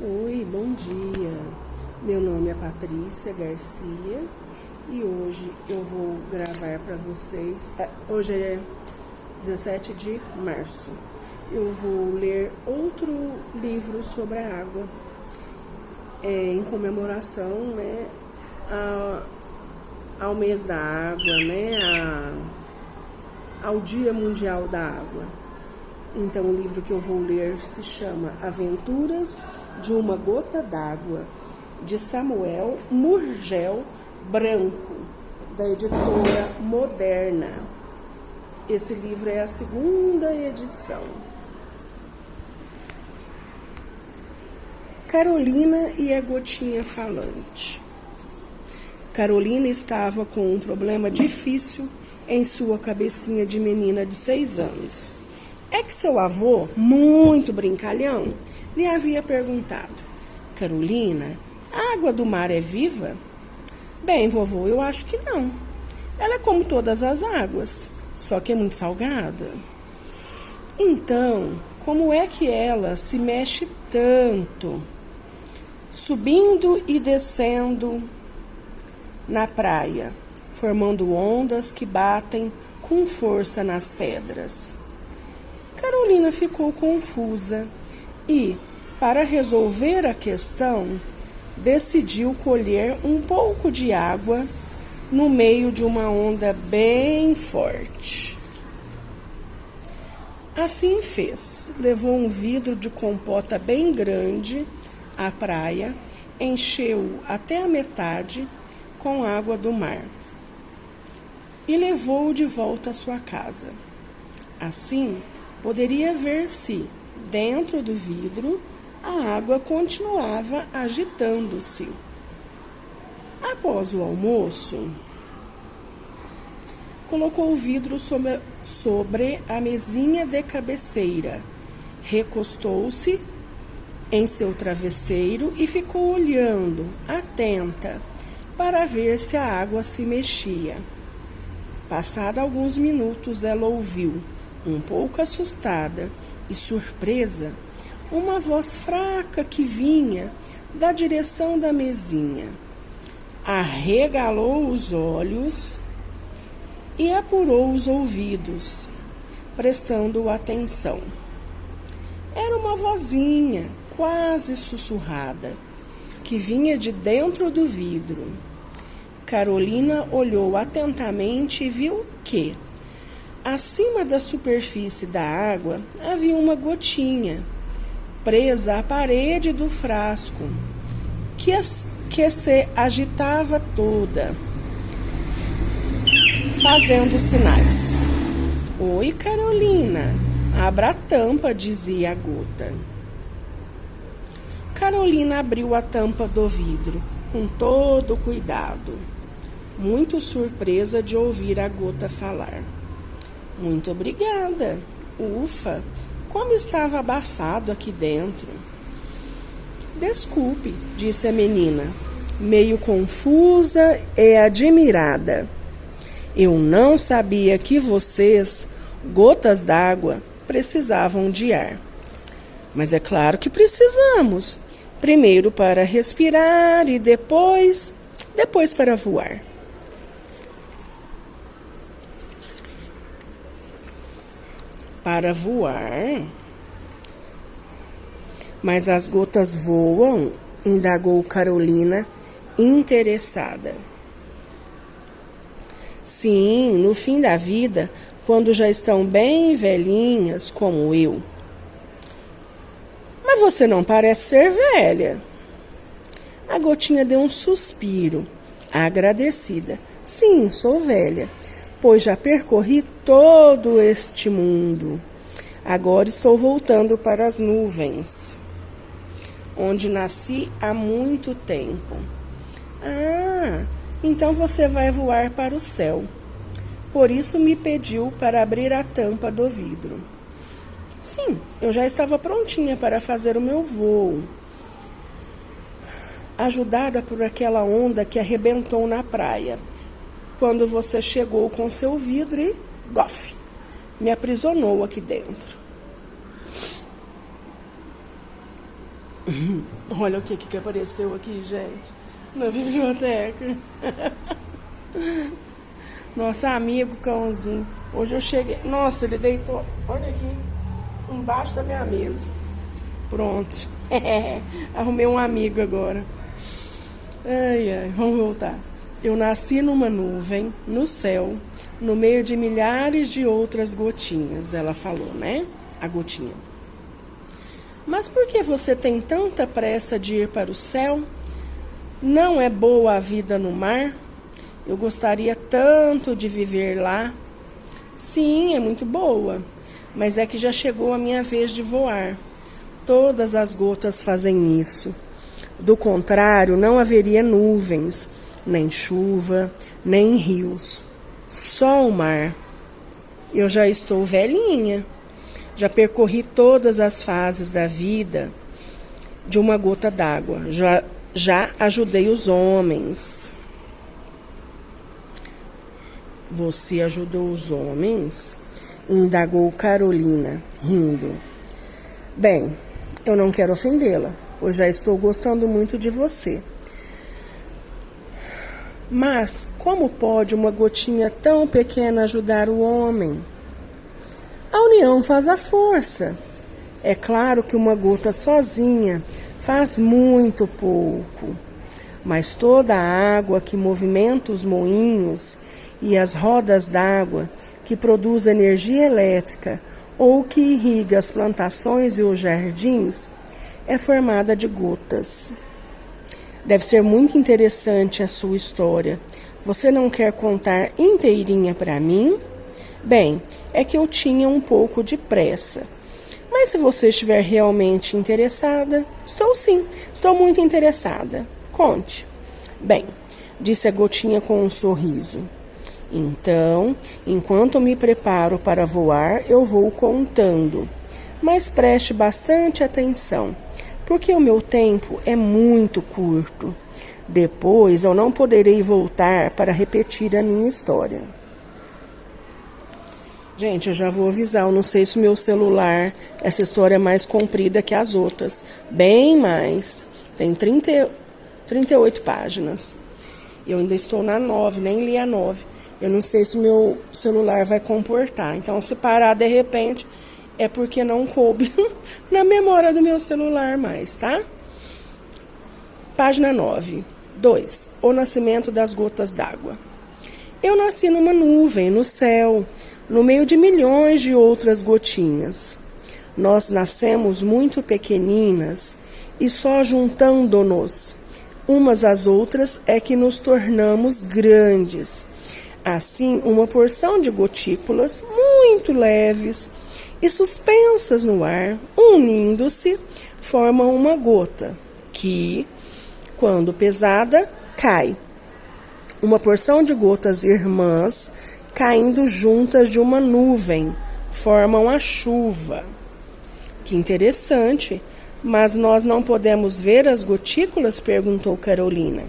Oi, bom dia. Meu nome é Patrícia Garcia e hoje eu vou gravar para vocês. Hoje é 17 de março. Eu vou ler outro livro sobre a água, em comemoração, ao mês da água, ao Dia Mundial da Água. Então, o livro que eu vou ler se chama Aventuras de uma Gota d'Água, de Samuel Murgel Branco, da editora Moderna. Esse livro é a segunda edição. Carolina e a Gotinha Falante. Carolina estava com um problema difícil em sua cabecinha de menina de 6 anos. É que seu avô, muito brincalhão, lhe havia perguntado: Carolina, a água do mar é viva? Bem, vovô, eu acho que não. Ela é como todas as águas, só que é muito salgada. Então, como é que ela se mexe tanto, subindo e descendo na praia, formando ondas que batem com força nas pedras? Carolina ficou confusa e, para resolver a questão, decidiu colher um pouco de água no meio de uma onda bem forte. Assim fez. Levou um vidro de compota bem grande à praia, encheu-o até a metade com água do mar e levou-o de volta à sua casa. Assim, poderia ver se, dentro do vidro, a água continuava agitando-se. Após o almoço, colocou o vidro sobre a mesinha de cabeceira, recostou-se em seu travesseiro e ficou olhando, atenta, para ver se a água se mexia. Passado alguns minutos, ela ouviu, um pouco assustada e surpresa, uma voz fraca que vinha da direção da mesinha. Arregalou os olhos e apurou os ouvidos, prestando atenção. Era uma vozinha, quase sussurrada, que vinha de dentro do vidro. Carolina olhou atentamente e viu que, acima da superfície da água, havia uma gotinha, presa à parede do frasco, que se agitava toda, fazendo sinais. Oi, Carolina, abra a tampa, dizia a gota. Carolina abriu a tampa do vidro com todo cuidado, muito surpresa de ouvir a gota falar. Muito obrigada. Ufa, como estava abafado aqui dentro. Desculpe, disse a menina, meio confusa e admirada. Eu não sabia que vocês, gotas d'água, precisavam de ar. Mas é claro que precisamos. Primeiro para respirar e depois para voar. Para voar? Mas as gotas voam? Indagou Carolina, interessada. Sim, no fim da vida, quando já estão bem velhinhas, como eu. Mas você não parece ser velha. A gotinha deu um suspiro, agradecida. Sim, sou velha, pois já percorri todo este mundo. Agora estou voltando para as nuvens, onde nasci há muito tempo. Ah, então você vai voar para o céu. Por isso me pediu para abrir a tampa do vidro. Sim, eu já estava prontinha para fazer o meu voo, ajudada por aquela onda que arrebentou na praia, quando você chegou com seu vidro e, gof, me aprisionou aqui dentro. Olha o que apareceu aqui, gente, na biblioteca. Nosso amigo cãozinho. Hoje eu cheguei. Nossa, ele deitou. Olha aqui. Embaixo da minha mesa. Pronto. Arrumei um amigo agora. Ai, ai. Vamos voltar. Eu nasci numa nuvem, no céu, no meio de milhares de outras gotinhas. Ela falou, né? A gotinha. Mas por que você tem tanta pressa de ir para o céu? Não é boa a vida no mar? Eu gostaria tanto de viver lá. Sim, é muito boa, mas é que já chegou a minha vez de voar. Todas as gotas fazem isso. Do contrário, não haveria nuvens, nem chuva, nem rios. Só o mar. Eu já estou velhinha. Já percorri todas as fases da vida de uma gota d'água. Já ajudei os homens. Você ajudou os homens? Indagou Carolina, rindo. Bem, eu não quero ofendê-la, pois já estou gostando muito de você. Mas como pode uma gotinha tão pequena ajudar o homem? A união faz a força. É claro que uma gota sozinha faz muito pouco, mas toda a água que movimenta os moinhos e as rodas d'água que produz energia elétrica ou que irriga as plantações e os jardins é formada de gotas. Deve ser muito interessante a sua história. Você não quer contar inteirinha para mim? Bem, é que eu tinha um pouco de pressa. Mas se você estiver realmente interessada, estou muito interessada. Conte. Bem, disse a gotinha com um sorriso. Então, enquanto me preparo para voar, eu vou contando. Mas preste bastante atenção, porque o meu tempo é muito curto. Depois eu não poderei voltar para repetir a minha história. Gente, eu já vou avisar, eu não sei se o meu celular, essa história é mais comprida que as outras. Bem mais. Tem 38 páginas. Eu ainda estou na 9, nem li a 9. Eu não sei se o meu celular vai comportar. Então, se parar de repente, é porque não coube na memória do meu celular mais, tá? Página 9. 2. O nascimento das gotas d'água. Eu nasci numa nuvem, no céu, no meio de milhões de outras gotinhas. Nós nascemos muito pequeninas e só juntando-nos umas às outras é que nos tornamos grandes. Assim, uma porção de gotículas muito leves e suspensas no ar, unindo-se, formam uma gota que, quando pesada, cai. Uma porção de gotas irmãs caindo juntas de uma nuvem formam a chuva. Que interessante, mas nós não podemos ver as gotículas? Perguntou Carolina.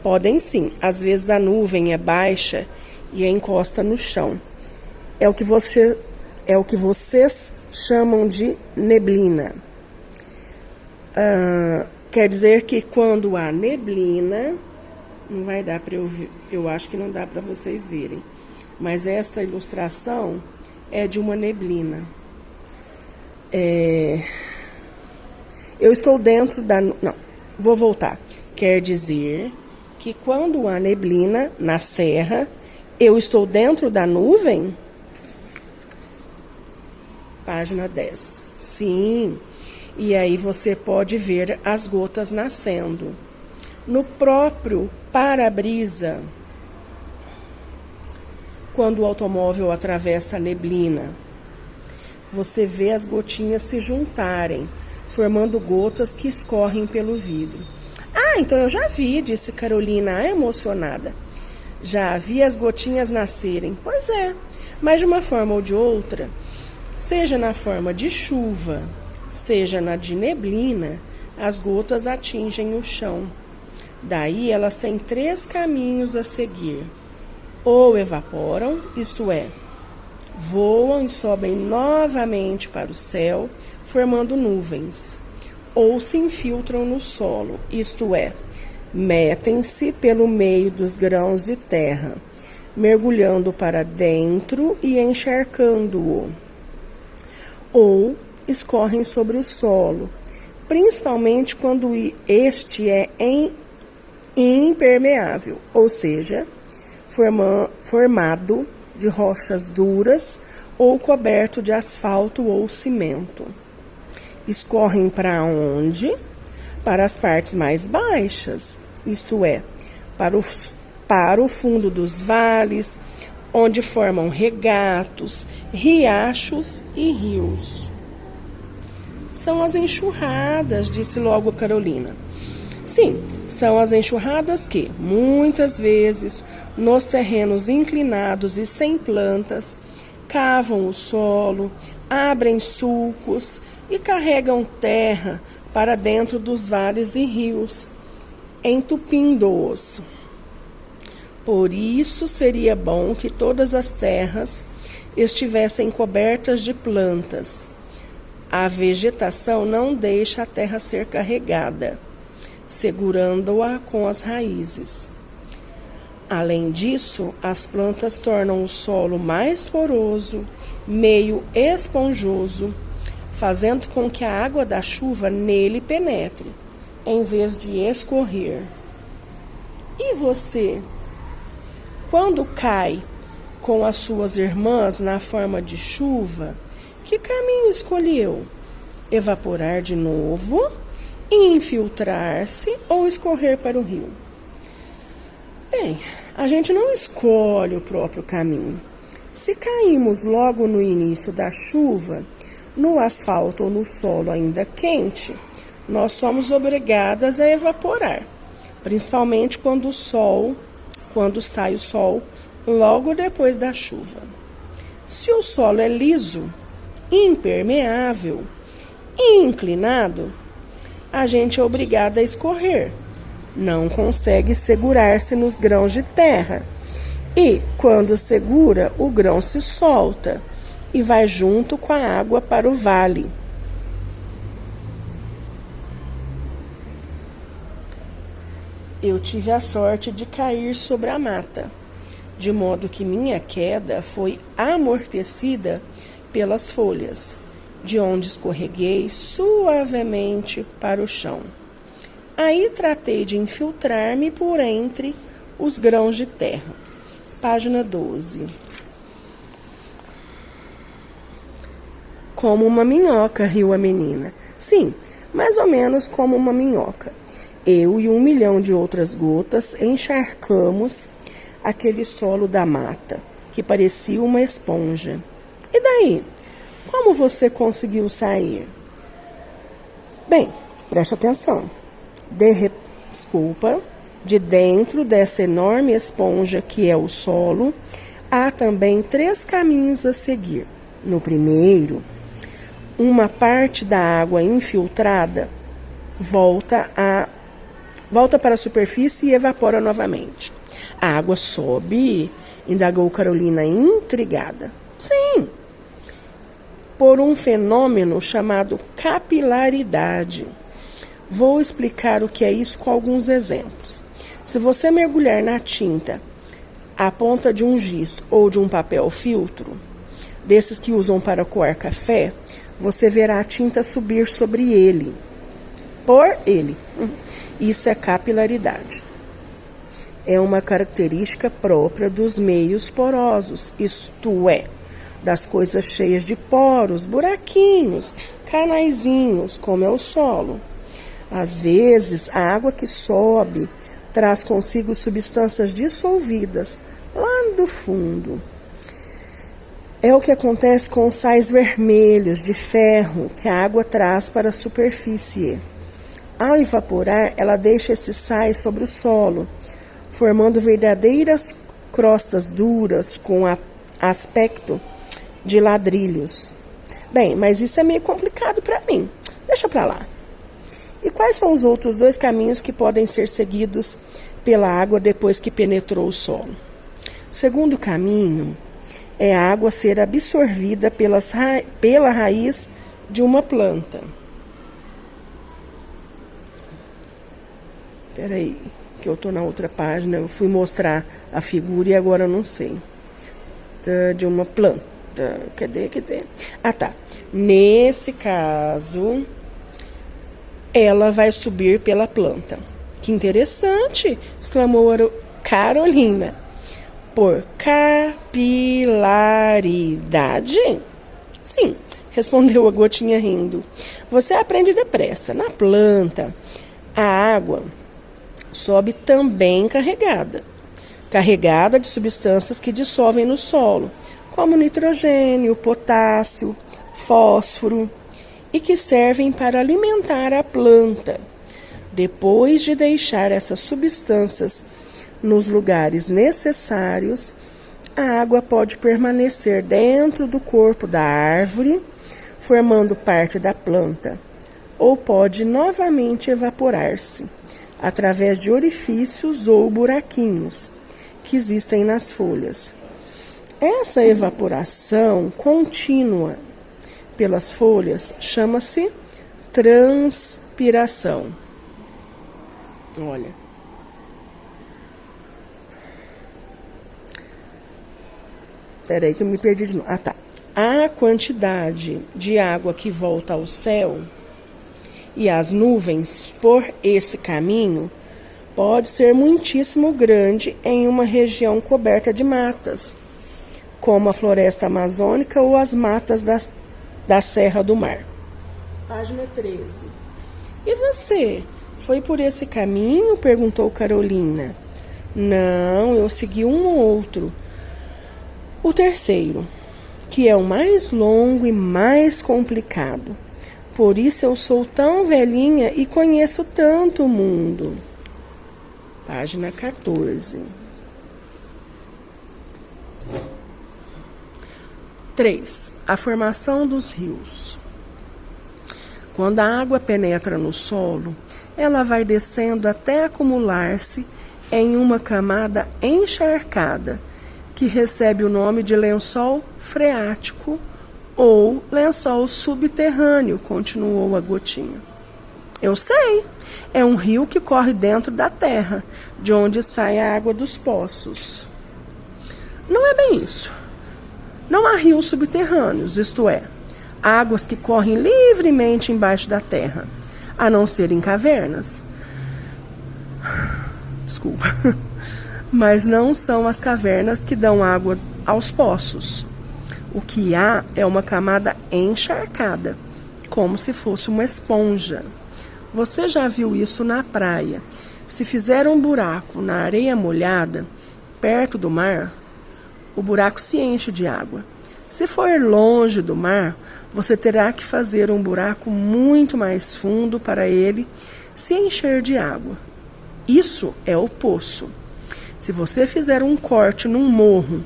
Podem sim, às vezes a nuvem é baixa e encosta no chão. É o que vocês chamam de neblina. Quer dizer que quando há neblina, não vai dar para eu acho que não dá para vocês verem, mas essa ilustração é de uma neblina. Eu estou dentro da... Não, vou voltar. Quer dizer que quando há neblina na serra, eu estou dentro da nuvem? Página 10. Sim, e aí você pode ver as gotas nascendo. No próprio para-brisa, quando o automóvel atravessa a neblina, você vê as gotinhas se juntarem, formando gotas que escorrem pelo vidro. Ah, então eu já vi, disse Carolina, emocionada. Já vi as gotinhas nascerem. Pois é, mas de uma forma ou de outra, seja na forma de chuva, seja na de neblina, as gotas atingem o chão. Daí elas têm 3 caminhos a seguir. Ou evaporam, isto é, voam e sobem novamente para o céu, formando nuvens. ou se infiltram no solo, isto é, metem-se pelo meio dos grãos de terra, mergulhando para dentro e encharcando-o, ou escorrem sobre o solo, principalmente quando este é impermeável, ou seja, formado de rochas duras ou coberto de asfalto ou cimento. Escorrem para onde? Para as partes mais baixas, isto é, para o fundo dos vales, onde formam regatos, riachos e rios. São as enxurradas, disse logo Carolina. Sim, são as enxurradas que, muitas vezes, nos terrenos inclinados e sem plantas, cavam o solo, abrem sulcos e carregam terra para dentro dos vales e rios, entupindo-os. Por isso seria bom que todas as terras estivessem cobertas de plantas. A vegetação não deixa a terra ser carregada, segurando-a com as raízes. Além disso, as plantas tornam o solo mais poroso, meio esponjoso, fazendo com que a água da chuva nele penetre, em vez de escorrer. E você? Quando cai com as suas irmãs na forma de chuva, que caminho escolheu? Evaporar de novo, infiltrar-se ou escorrer para o rio? Bem, a gente não escolhe o próprio caminho. Se caímos logo no início da chuva, no asfalto ou no solo ainda quente, nós somos obrigadas a evaporar, principalmente quando sai o sol logo depois da chuva. Se o solo é liso, impermeável e inclinado, a gente é obrigada a escorrer. Não consegue segurar-se nos grãos de terra. E, quando segura, o grão se solta e vai junto com a água para o vale. Eu tive a sorte de cair sobre a mata, de modo que minha queda foi amortecida pelas folhas, de onde escorreguei suavemente para o chão. Aí tratei de infiltrar-me por entre os grãos de terra. Página 12. Como uma minhoca, riu a menina. Sim, mais ou menos como uma minhoca. Eu e 1 milhão de outras gotas encharcamos aquele solo da mata, que parecia uma esponja. E daí? Como você conseguiu sair? Bem, preste atenção. De dentro dessa enorme esponja que é o solo, há também 3 caminhos a seguir. No primeiro, uma parte da água infiltrada volta para a superfície e evapora novamente. A água sobe, indagou Carolina intrigada. Sim, por um fenômeno chamado capilaridade. Vou explicar o que é isso com alguns exemplos. Se você mergulhar na tinta a ponta de um giz ou de um papel filtro, desses que usam para coar café, você verá a tinta subir sobre ele. Por ele. Isso é capilaridade. É uma característica própria dos meios porosos, isto é, das coisas cheias de poros, buraquinhos, canaizinhos, como é o solo. Às vezes, a água que sobe traz consigo substâncias dissolvidas lá do fundo. É o que acontece com os sais vermelhos de ferro que a água traz para a superfície. Ao evaporar, ela deixa esses sais sobre o solo, formando verdadeiras crostas duras com aspecto de ladrilhos. Bem, mas isso é meio complicado para mim. Deixa para lá. E quais são os outros 2 caminhos que podem ser seguidos pela água depois que penetrou o solo? O segundo caminho é a água ser absorvida pela raiz de uma planta. Peraí, que eu tô na outra página. Eu fui mostrar a figura e agora eu não sei. De uma planta. Cadê? Ah, tá. Nesse caso, ela vai subir pela planta. Que interessante! Exclamou Carolina. Por capilaridade? Sim, respondeu a gotinha rindo. Você aprende depressa. Na planta, a água sobe também carregada de substâncias que dissolvem no solo, como nitrogênio, potássio, fósforo, e que servem para alimentar a planta. Depois de deixar essas substâncias nos lugares necessários, a água pode permanecer dentro do corpo da árvore, formando parte da planta, ou pode novamente evaporar-se através de orifícios ou buraquinhos que existem nas folhas. Essa evaporação contínua pelas folhas chama-se transpiração. Olha. Peraí que eu me perdi de novo. Ah, tá. A quantidade de água que volta ao céu e às nuvens por esse caminho pode ser muitíssimo grande em uma região coberta de matas, como a floresta amazônica ou as matas da Serra do Mar. Página 13. E você? Foi por esse caminho? Perguntou Carolina. Não, eu segui um outro. O terceiro, que é o mais longo e mais complicado. Por isso eu sou tão velhinha e conheço tanto o mundo. Página 14. 3. A formação dos rios. Quando a água penetra no solo, ela vai descendo até acumular-se em uma camada encharcada, que recebe o nome de lençol freático ou lençol subterrâneo, continuou a gotinha. Eu sei, é um rio que corre dentro da terra, de onde sai a água dos poços. Não é bem isso. Não há rios subterrâneos, isto é, águas que correm livremente embaixo da terra, a não ser em cavernas. Desculpa. Mas não são as cavernas que dão água aos poços. O que há é uma camada encharcada, como se fosse uma esponja. Você já viu isso na praia? Se fizer um buraco na areia molhada, perto do mar, o buraco se enche de água. Se for longe do mar, você terá que fazer um buraco muito mais fundo para ele se encher de água. Isso é o poço. Se você fizer um corte num morro,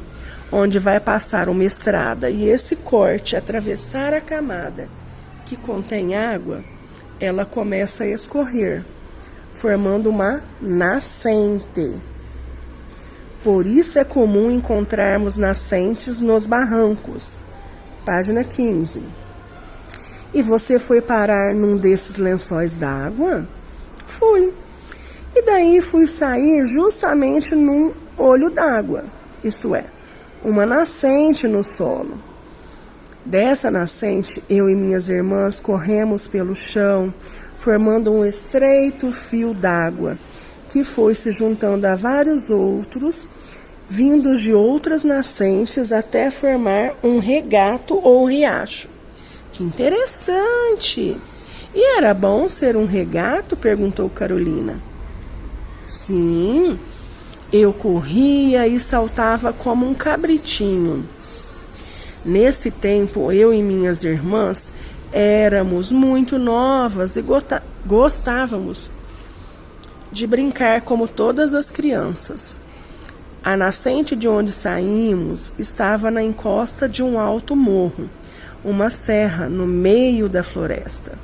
onde vai passar uma estrada, e esse corte atravessar a camada que contém água, ela começa a escorrer, formando uma nascente. Por isso é comum encontrarmos nascentes nos barrancos. Página 15. E você foi parar num desses lençóis d'água? Fui. E daí fui sair justamente num olho d'água, isto é, uma nascente no solo. Dessa nascente, eu e minhas irmãs corremos pelo chão, formando um estreito fio d'água, que foi se juntando a vários outros, vindos de outras nascentes até formar um regato ou riacho. Que interessante! E era bom ser um regato? Perguntou Carolina. Sim, eu corria e saltava como um cabritinho. Nesse tempo, eu e minhas irmãs éramos muito novas e gostávamos de brincar como todas as crianças. A nascente de onde saímos estava na encosta de um alto morro, uma serra no meio da floresta.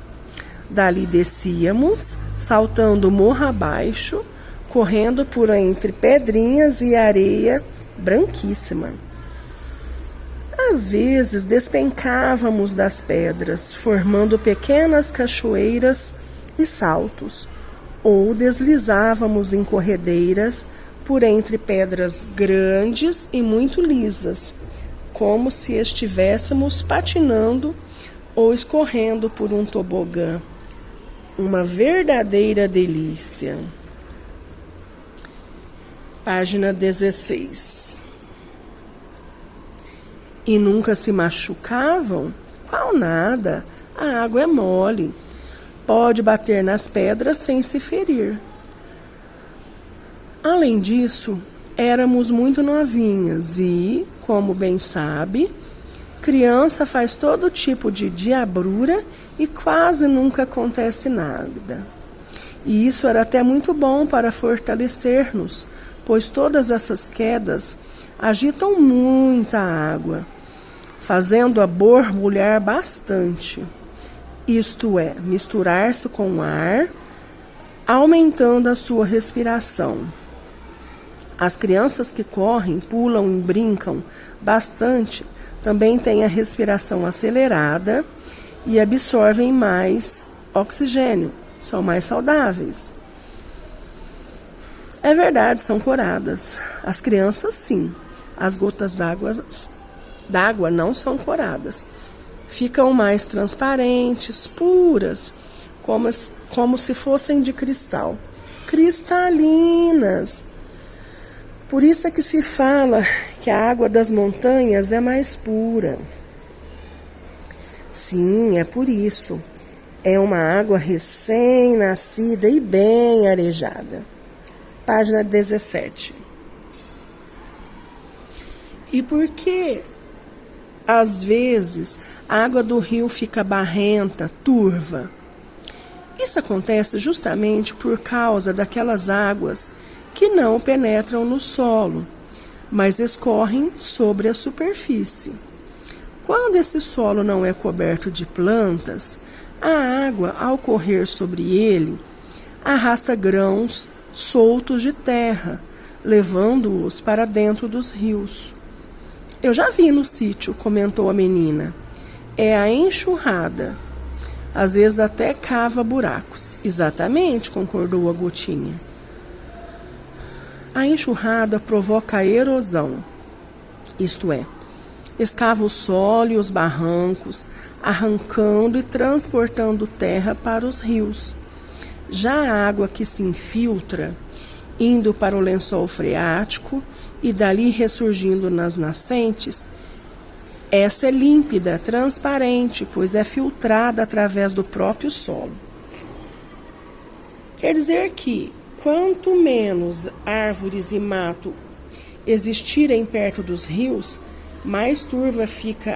Dali descíamos, saltando morro abaixo, correndo por entre pedrinhas e areia branquíssima. Às vezes despencávamos das pedras, formando pequenas cachoeiras e saltos, ou deslizávamos em corredeiras por entre pedras grandes e muito lisas, como se estivéssemos patinando ou escorrendo por um tobogã. Uma verdadeira delícia. Página 16. E nunca se machucavam? Qual nada, a água é mole. Pode bater nas pedras sem se ferir. Além disso, éramos muito novinhas e, como bem sabe, criança faz todo tipo de diabrura e quase nunca acontece nada. E isso era até muito bom para fortalecer-nos, pois todas essas quedas agitam muita água, fazendo-a borbulhar bastante. Isto é, misturar-se com o ar, aumentando a sua respiração. As crianças que correm, pulam e brincam bastante também têm a respiração acelerada e absorvem mais oxigênio, são mais saudáveis. É verdade, são coradas. As crianças, sim. As gotas d'água não são coradas. Ficam mais transparentes, puras, como se fossem de cristal. Cristalinas. Por isso é que se fala que a água das montanhas é mais pura. Sim, é por isso. É uma água recém-nascida e bem arejada. Página 17. E por que, às vezes, a água do rio fica barrenta, turva? Isso acontece justamente por causa daquelas águas que não penetram no solo, mas escorrem sobre a superfície. Quando esse solo não é coberto de plantas, a água, ao correr sobre ele, arrasta grãos soltos de terra, levando-os para dentro dos rios. Eu já vi no sítio, comentou a menina. É a enxurrada. Às vezes até cava buracos. Exatamente, concordou a Gotinha. A enxurrada provoca a erosão, isto é, escava o solo e os barrancos, arrancando e transportando terra para os rios. Já a água que se infiltra, indo para o lençol freático e dali ressurgindo nas nascentes, essa é límpida, transparente, pois é filtrada através do próprio solo. Quer dizer que, quanto menos árvores e mato existirem perto dos rios, mais turva fica